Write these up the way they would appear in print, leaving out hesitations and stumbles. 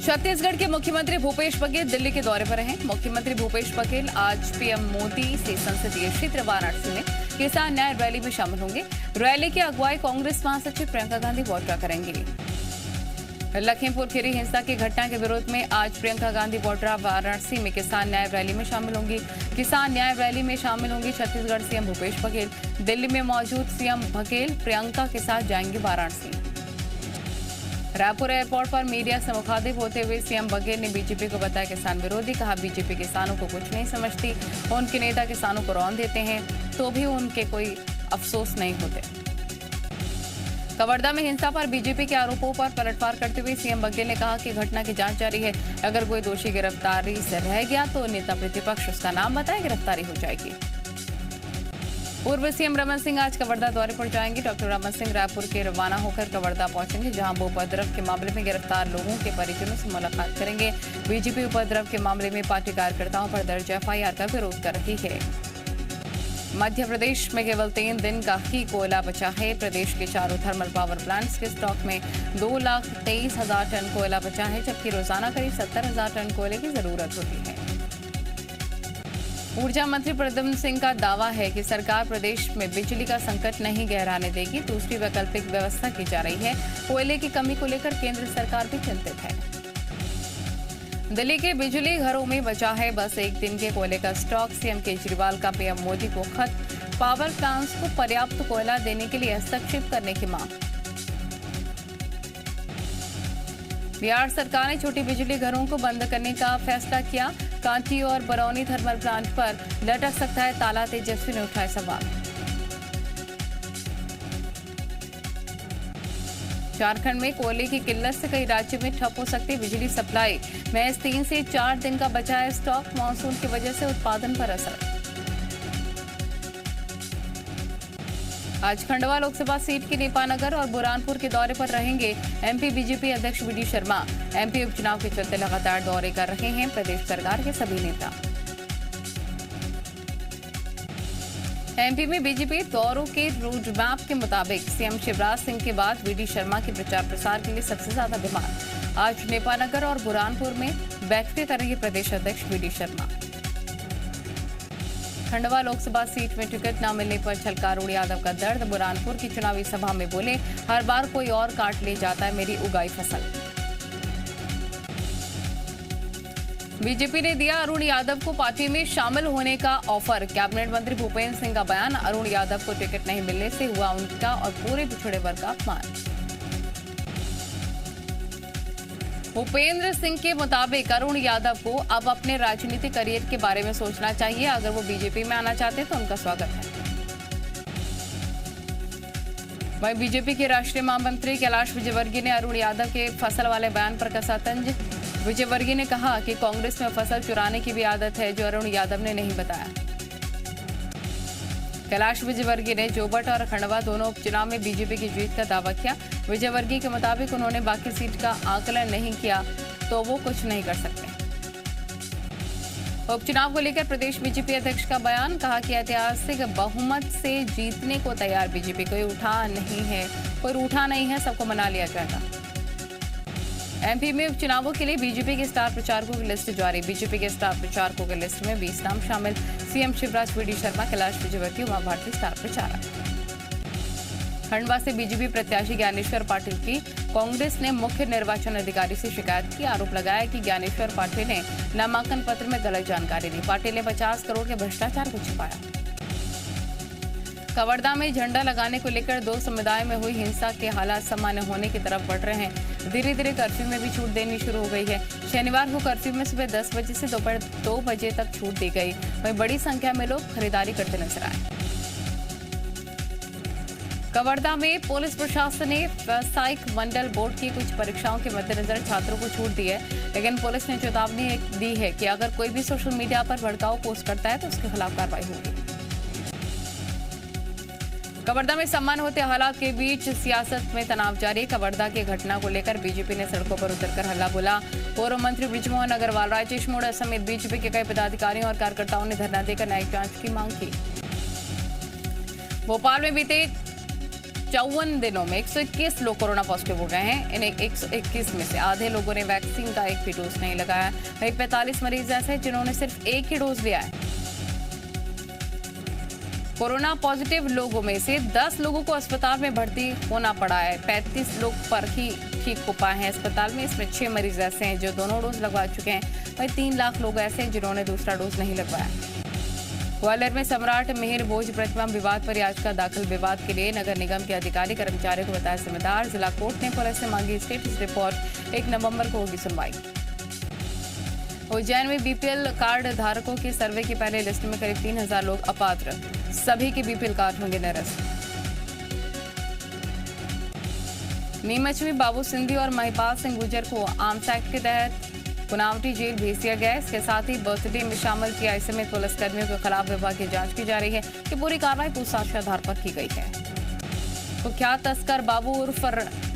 छत्तीसगढ़ के मुख्यमंत्री भूपेश बघेल दिल्ली के दौरे पर हैं। मुख्यमंत्री भूपेश बघेल आज पीएम मोदी से संसदीय क्षेत्र वाराणसी में किसान न्याय रैली में शामिल होंगे। रैली की अगुवाई कांग्रेस महासचिव प्रियंका गांधी वाड्रा करेंगी। लखीमपुर खीरी हिंसा की घटना के विरोध में आज प्रियंका गांधी वाड्रा वाराणसी में किसान न्याय रैली में शामिल होंगी। किसान न्याय रैली में शामिल होंगी छत्तीसगढ़ सीएम भूपेश बघेल। दिल्ली में मौजूद सीएम बघेल प्रियंका के साथ जाएंगे वाराणसी। रायपुर एयरपोर्ट पर मीडिया से मुखातिब होते हुए सीएम बघेल ने बीजेपी को बताया किसान विरोधी। कहा बीजेपी किसानों को कुछ नहीं समझती, उनके नेता किसानों को रौंद देते हैं तो भी उनके कोई अफसोस नहीं होते। कवर्धा में हिंसा पर बीजेपी के आरोपों पर पलटवार करते हुए सीएम बघेल ने कहा कि घटना की जांच जारी है। अगर कोई दोषी गिरफ्तारी से रह गया तो नेता प्रतिपक्ष उसका नाम बताए, गिरफ्तारी हो जाएगी। पूर्व सीएम रमन सिंह आज कवर्धा दौरे पर जाएंगे। डॉक्टर रमन सिंह रायपुर के रवाना होकर कवर्धा पहुंचेंगे, जहां वो उपद्रव के मामले में गिरफ्तार लोगों के परिजनों से मुलाकात करेंगे। बीजेपी उपद्रव के मामले में पार्टी कार्यकर्ताओं पर दर्ज एफआईआर का विरोध कर रही है। मध्य प्रदेश में केवल 3 दिन का ही कोयला बचा है। प्रदेश के चारों थर्मल पावर प्लांट्स के स्टॉक में 2,23,000 टन कोयला बचा है, जबकि रोजाना करीब 70,000 टन कोयले की जरूरत होती है। ऊर्जा मंत्री प्रद्युम्न सिंह का दावा है कि सरकार प्रदेश में बिजली का संकट नहीं गहराने देगी। दूसरी वैकल्पिक व्यवस्था की जा रही है। कोयले की कमी को लेकर केंद्र सरकार भी चिंतित है। दिल्ली के बिजली घरों में बचा है बस 1 दिन के कोयले का स्टॉक। सीएम केजरीवाल का पीएम मोदी को खत, पावर प्लांट्स को पर्याप्त कोयला देने के लिए हस्तक्षेप करने की मांग। बिहार सरकार ने छोटी बिजली घरों को बंद करने का फैसला किया। कांची और बरौनी थर्मल प्लांट पर लटक सकता है ताला, तेजस्वी ने उठाए सवाल। झारखंड में कोयले की किल्लत से कई राज्यों में ठप हो सकती है बिजली सप्लाई। महज 3 से 4 दिन का बचा है स्टॉक। मानसून की वजह से उत्पादन पर असर। आज खंडवा लोकसभा सीट के नेपानगर और बुरहानपुर के दौरे पर रहेंगे एमपी बीजेपी अध्यक्ष वी डी शर्मा। एमपी उपचुनाव के चलते लगातार दौरे कर रहे हैं प्रदेश सरकार के सभी नेता। एमपी में बीजेपी दौरों के रोड मैप के मुताबिक सीएम शिवराज सिंह के बाद वी डी शर्मा के प्रचार प्रसार के लिए सबसे ज्यादा डिमांड। आज नेपानगर और बुरहानपुर में बैठकें करेंगे प्रदेश अध्यक्ष V D Sharma. Khandwa Lok Sabha seat में टिकट न मिलने पर छलका अरुण यादव का दर्द। बुरहानपुर की चुनावी सभा में बोले, हर बार कोई और काट ले जाता है मेरी उगाई फसल। बीजेपी ने दिया अरुण यादव को पार्टी में शामिल होने का ऑफर। कैबिनेट मंत्री भूपेंद्र सिंह का बयान, अरुण यादव को टिकट नहीं मिलने से हुआ उनका और पूरे पिछड़े वर्ग का अपमान। भूपेंद्र सिंह के मुताबिक अरुण यादव को अब अपने राजनीतिक करियर के बारे में सोचना चाहिए। अगर वो बीजेपी में आना चाहते हैं तो उनका स्वागत है। वहीं बीजेपी के राष्ट्रीय महामंत्री कैलाश विजयवर्गीय ने अरुण यादव के फसल वाले बयान पर कसा तंज। विजयवर्गीय ने कहा कि कांग्रेस में फसल चुराने की भी आदत है, जो अरुण यादव ने नहीं बताया। कैलाश विजयवर्गीय ने जोबट और खंडवा दोनों उपचुनाव में बीजेपी की जीत का दावा किया। विजयवर्गीय के मुताबिक उन्होंने बाकी सीट का आकलन नहीं किया तो वो कुछ नहीं कर सकते। उपचुनाव को लेकर प्रदेश बीजेपी अध्यक्ष का बयान, कहा कि ऐतिहासिक बहुमत से जीतने को तैयार बीजेपी कोई रूठा नहीं है, सबको मना लिया जाएगा। एमपी में उपचुनावों के लिए बीजेपी के स्टार प्रचारकों की लिस्ट जारी। बीजेपी के स्टार प्रचारकों की लिस्ट में 20 नाम शामिल। CM Shivraj, V D Sharma, Kailash Vijayvargiya, Uma Bharti star प्रचारक। खंडवा से बीजेपी प्रत्याशी ज्ञानेश्वर पाटिल की कांग्रेस ने मुख्य निर्वाचन अधिकारी से शिकायत की। आरोप लगाया कि ज्ञानेश्वर पाटिल ने नामांकन पत्र में गलत जानकारी दी। पाटिल ने 50 करोड़ के भ्रष्टाचार को छिपाया। कवर्धा में झंडा लगाने को लेकर 2 समुदाय में हुई हिंसा के हालात सामान्य होने की तरफ बढ़ रहे हैं। धीरे धीरे कर्फ्यू में भी छूट देनी शुरू हो गई है। शनिवार को कर्फ्यू में सुबह 10 बजे से दोपहर 2 बजे तक छूट दी गई। वहीं बड़ी संख्या में लोग खरीदारी करते नजर आए। कवर्धा में पुलिस प्रशासन ने व्यावसायिक मंडल बोर्ड की कुछ परीक्षाओं के मद्देनजर छात्रों को छूट दी है, लेकिन पुलिस ने चेतावनी दी है कि अगर कोई भी सोशल मीडिया पर भड़काऊ पोस्ट करता है तो उसके खिलाफ कार्रवाई होगी। कवर्धा में सम्मान होते हालात के बीच सियासत में तनाव जारी। कवर्धा की घटना को लेकर बीजेपी ने सड़कों पर उतरकर हल्ला बोला। पूर्व मंत्री बृजमोहन अग्रवाल, राजेश मोड़ा समेत बीजेपी के कई पदाधिकारियों और कार्यकर्ताओं ने धरना देकर न्यायिक जांच की मांग की। भोपाल में बीते 54 दिनों में 121 लोग कोरोना पॉजिटिव हो गए हैं। इन 121 में से आधे लोगों ने वैक्सीन का एक भी डोज नहीं लगाया। वहीं 45 मरीज ऐसे हैं जिन्होंने सिर्फ एक ही डोज लिया है। कोरोना पॉजिटिव लोगों में से 10 लोगों को अस्पताल में भर्ती होना पड़ा है। 35 लोग पर ही ठीक हो पाए हैं अस्पताल में। इसमें 6 मरीज ऐसे हैं जो दोनों डोज लगवा चुके हैं। वहीं 3 लाख लोग ऐसे हैं जिन्होंने दूसरा डोज नहीं लगवाया। ग्वालियर में सम्राट मिहिर भोज प्रतिमा विवाद पर याचिका दाखिल। विवाद के लिए नगर निगम के अधिकारी कर्मचारियों को बताया जिम्मेदार। जिला कोर्ट ने पुलिस से मांगी स्टेटस रिपोर्ट। 1 नवंबर को होगी सुनवाई। उज्जैन में बीपीएल कार्ड धारकों की सर्वे की पहले लिस्ट में करीब 3000 लोग अपात्र। सभी के बीपीएल कार्ड होंगे निरस्त। नीमच में बाबू सिंधी और महिपाल सिंह गुर्जर को आर्म्स एक्ट के तहत पुनावटी जेल भेज दिया गया है। इसके साथ ही बर्थडे में शामिल किया समेत पुलिसकर्मियों के खिलाफ विभाग की जांच की जा रही है कि पूरी कार्रवाई पूछताछ के आधार पर की गई है। कुख्यात तस्कर बाबू उर्फ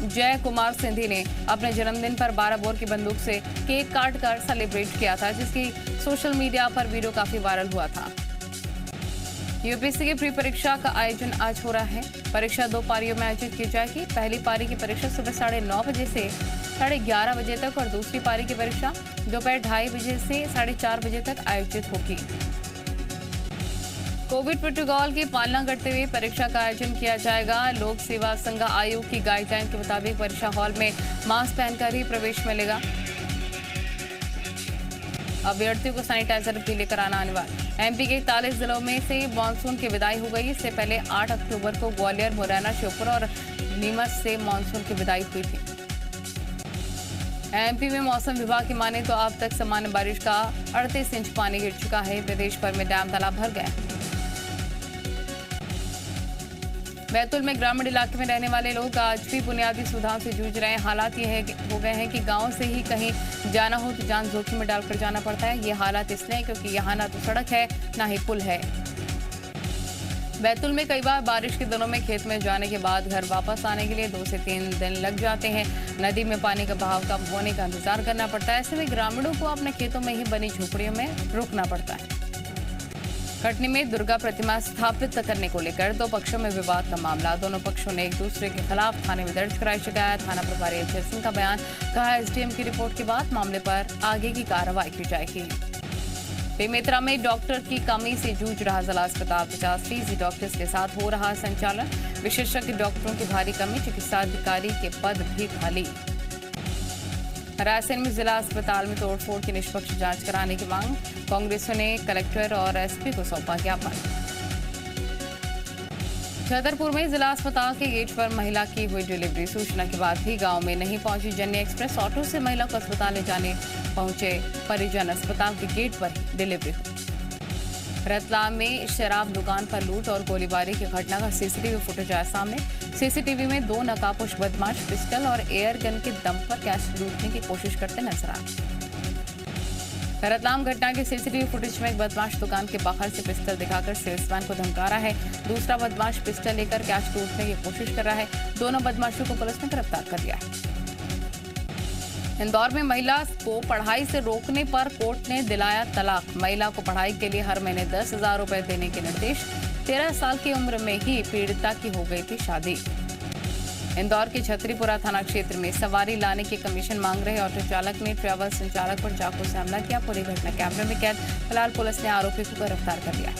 जय कुमार सिंधी ने अपने जन्मदिन पर 12 बोर की बंदूक से केक काट कर सेलिब्रेट किया था, जिसकी सोशल मीडिया पर वीडियो काफी वायरल हुआ था। यूपीएससी की प्री परीक्षा का आयोजन आज हो रहा है। परीक्षा 2 पारियों में आयोजित की जाएगी। पहली पारी की परीक्षा सुबह 9:30 बजे से 11:30 बजे तक और दूसरी पारी की परीक्षा दोपहर 2:30 बजे से 4:30 बजे तक आयोजित होगी। कोविड प्रोटोकॉल की पालना करते हुए परीक्षा का आयोजन किया जाएगा। लोक सेवा संघ आयोग की गाइडलाइन के मुताबिक परीक्षा हॉल में मास्क पहनकर ही प्रवेश मिलेगा। अभ्यर्थियों को सैनिटाइजर भी लेकर आना अनिवार्य। एमपी के 41 जिलों में से मानसून की विदाई हो गई। इससे पहले 8 अक्टूबर को ग्वालियर, मुरैना, श्योपुर और नीमच से मानसून की विदाई हुई थी। एमपी में मौसम विभाग की माने तो अब तक सामान्य बारिश का 38 इंच पानी गिर चुका है। प्रदेश भर में डैम तालाब भर गए। बैतूल में ग्रामीण इलाके में रहने वाले लोग आज भी बुनियादी सुविधाओं से जूझ रहे हैं। हालात ये हो गए हैं कि गांव से ही कहीं जाना हो तो जान जोखिम में डालकर जाना पड़ता है। ये हालात इसलिए क्योंकि यहाँ ना तो सड़क है ना ही पुल है। बैतूल में कई बार बारिश के दिनों में खेत में जाने के बाद घर वापस आने के लिए 2 से 3 दिन लग जाते हैं। नदी में पानी का बहाव कम होने का इंतजार करना पड़ता है। ऐसे में ग्रामीणों को अपने खेतों में ही बनी झोपड़ियों में रुकना पड़ता है। कटनी में दुर्गा प्रतिमा स्थापित करने को लेकर 2 पक्षों में विवाद का मामला। दोनों पक्षों ने एक दूसरे के खिलाफ थाने में दर्ज कराई शिकायत। थाना प्रभारी अजय सिंह का बयान। कहा एसडीएम की रिपोर्ट के बाद मामले पर आगे की कार्रवाई की जाएगी। बेमेतरा में डॉक्टर की कमी से जूझ रहा जिला अस्पताल। 50% डॉक्टर्स के साथ हो रहा संचालन। विशेषज्ञ डॉक्टरों की भारी कमी। चिकित्सा अधिकारी के पद भी खाली। रायसेन में जिला अस्पताल में तोड़फोड़ की निष्पक्ष जांच कराने की मांग। कांग्रेसियों ने कलेक्टर और एसपी को सौंपा ज्ञापन। छतरपुर में जिला अस्पताल के गेट पर महिला की हुई डिलीवरी। सूचना के बाद भी गांव में नहीं पहुंची जननी एक्सप्रेस। ऑटो से महिला को अस्पताल ले जाने पहुंचे परिजन। अस्पताल के गेट पर ही डिलीवरी हुई। रतलाम में शराब दुकान पर लूट और गोलीबारी की घटना का सीसीटीवी फुटेज आया सामने। सीसीटीवी में 2 नकाबपोश बदमाश पिस्टल और एयर गन के दम पर कैश लूटने की कोशिश करते नजर आए। रतलाम घटना के सीसीटीवी फुटेज में एक बदमाश दुकान के बाहर से पिस्टल दिखाकर सेल्समैन को धमका रहा है। दूसरा बदमाश पिस्टल लेकर कैश लूटने की कोशिश कर रहा है। दोनों बदमाशों को पुलिस ने गिरफ्तार कर लिया है। इंदौर में महिला को पढ़ाई से रोकने पर कोर्ट ने दिलाया तलाक। महिला को पढ़ाई के लिए हर महीने 10,000 रुपए देने के निर्देश। 13 साल की उम्र में ही पीड़िता की हो गई थी शादी। इंदौर के छतरीपुरा थाना क्षेत्र में सवारी लाने की कमीशन मांग रहे ऑटो चालक ने ट्रैवल संचालक पर चाकू से हमला किया। पूरी घटना कैमरे में कैद। फिलहाल पुलिस ने आरोपी को गिरफ्तार कर लिया।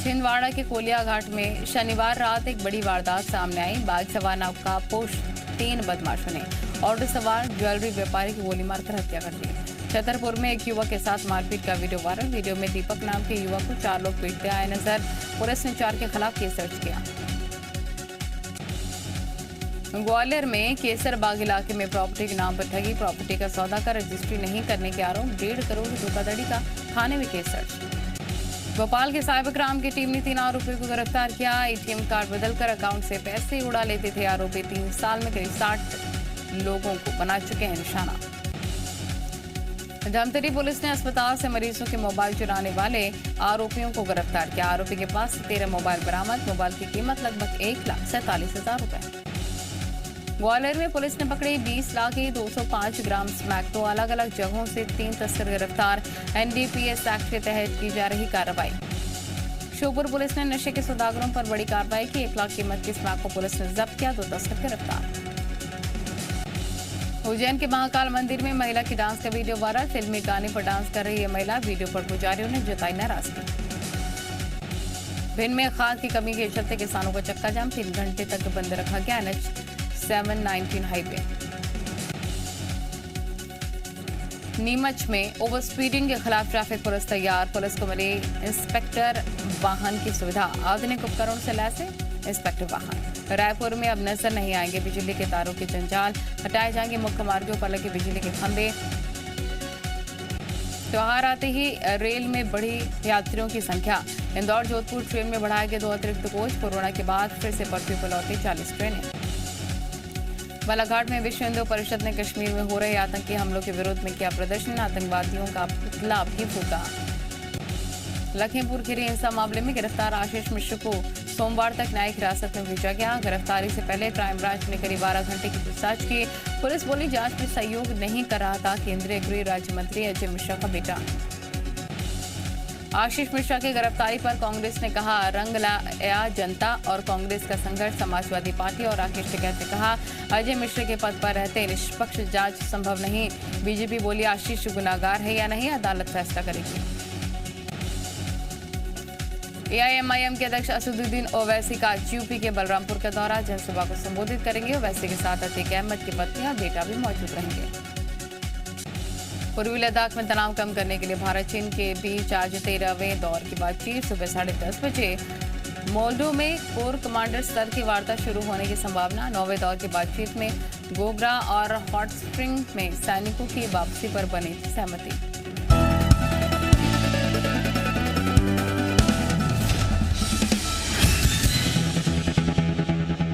छिंदवाड़ा के कोलिया घाट में शनिवार रात एक बड़ी वारदात सामने आई। बाइक सवार नकाबपोश 3 बदमाशों ने ऑटो सवार ज्वेलरी व्यापारी की गोली मारकर हत्या कर दी। छतरपुर में एक युवक के साथ मारपीट का वीडियो वायरल। वीडियो में दीपक नाम के युवक को 4 लोग पीटते आए नजर। पुलिस ने 4 के खिलाफ केस दर्ज किया। ग्वालियर में केसर बाग इलाके में प्रॉपर्टी के नाम पर ठगी। प्रॉपर्टी का सौदा कर रजिस्ट्री नहीं करने के आरोप। 1.5 करोड़ धोखाधड़ी का थाने में केस दर्ज। भोपाल के साइबर क्राइम की टीम ने 3 आरोपियों को गिरफ्तार किया। एटीएम कार्ड बदलकर अकाउंट से पैसे उड़ा लेते थे आरोपी। 3 साल में करीब 60 लोगों को बना चुके हैं निशाना। धमतरी पुलिस ने अस्पताल से मरीजों के मोबाइल चुराने वाले आरोपियों को गिरफ्तार किया। आरोपी के पास 13 मोबाइल बरामद। मोबाइल की कीमत लगभग 1,47,000 रुपए। ग्वालियर में पुलिस ने पकड़े 20,205 ग्राम स्मैक। 2 अलग अलग जगहों से 3 तस्कर गिरफ्तार। एनडीपीएस एक्ट के तहत की जा रही कार्रवाई। श्योपुर पुलिस ने नशे के सौदागरों पर बड़ी कार्रवाई की। 1 लाख कीमत की स्मैक को पुलिस ने जब्त किया। 2 तस्कर गिरफ्तार। उज्जैन के महाकाल मंदिर में महिला की डांस का वीडियो वायरल। फिल्मी गाने पर डांस कर रही है महिला। वीडियो पर पुजारियों ने जताई नाराजगी। भिंड में खाद की कमी के चलते किसानों का चक्का जाम। 3 घंटे तक बंद रखा गया NH 719 हाईवे। नीमच में ओवर स्पीडिंग के खिलाफ ट्रैफिक पुलिस तैयार। पुलिस को मिली इंस्पेक्टर वाहन की सुविधा। आधुनिक उपकरणों से लैस इंस्पेक्टर वाहन। रायपुर में अब नजर नहीं आएंगे बिजली के तारों के जंजाल। हटाए जाएंगे मुख्य मार्गों पर लगे बिजली के खंभे। त्योहार आते ही रेल में बढ़ी यात्रियों की संख्या। इंदौर जोधपुर ट्रेन में बढ़ाए गए 2 अतिरिक्त कोच। कोरोना के बाद फिर से पटरी पर लौटी 40 ट्रेनें। बालाघाट में विश्व हिंदू परिषद ने कश्मीर में हो रहे आतंकी हमलों के विरोध में किया प्रदर्शन। आतंकवादियों का पुतला भी फूका। लखीमपुर खीरी हिंसा मामले में गिरफ्तार आशीष मिश्र को सोमवार तक न्यायिक हिरासत में भेजा गया। गिरफ्तारी से पहले क्राइम ब्रांच ने करीब 12 घंटे की पूछताछ की। पुलिस बोली जांच में सहयोग नहीं कर रहा था केंद्रीय गृह राज्य मंत्री अजय मिश्रा का बेटा। आशीष मिश्रा की गिरफ्तारी पर कांग्रेस ने कहा रंग लाया जनता और कांग्रेस का संघर्ष। समाजवादी पार्टी और राकेश टिकैत ने कहा अजय मिश्रा के पद पर रहते निष्पक्ष जांच संभव नहीं। बीजेपी बोली आशीष गुनाहगार है या नहीं, अदालत फैसला करेगी। AIMIM के अध्यक्ष असदुद्दीन ओवैसी का यूपी के बलरामपुर का दौरा। जनसभा को संबोधित करेंगे। ओवैसी के साथ अतीक अहमद की पत्नी और बेटा भी मौजूद रहेंगे। पूर्वी लद्दाख में तनाव कम करने के लिए भारत चीन के बीच आज 13वें दौर की बातचीत। सुबह 10:30 बजे मोल्डो में कोर कमांडर स्तर की वार्ता शुरू होने की संभावना। 9वें दौर की बातचीत में गोगरा और हॉट स्प्रिंग में सैनिकों की वापसी पर बनी सहमति।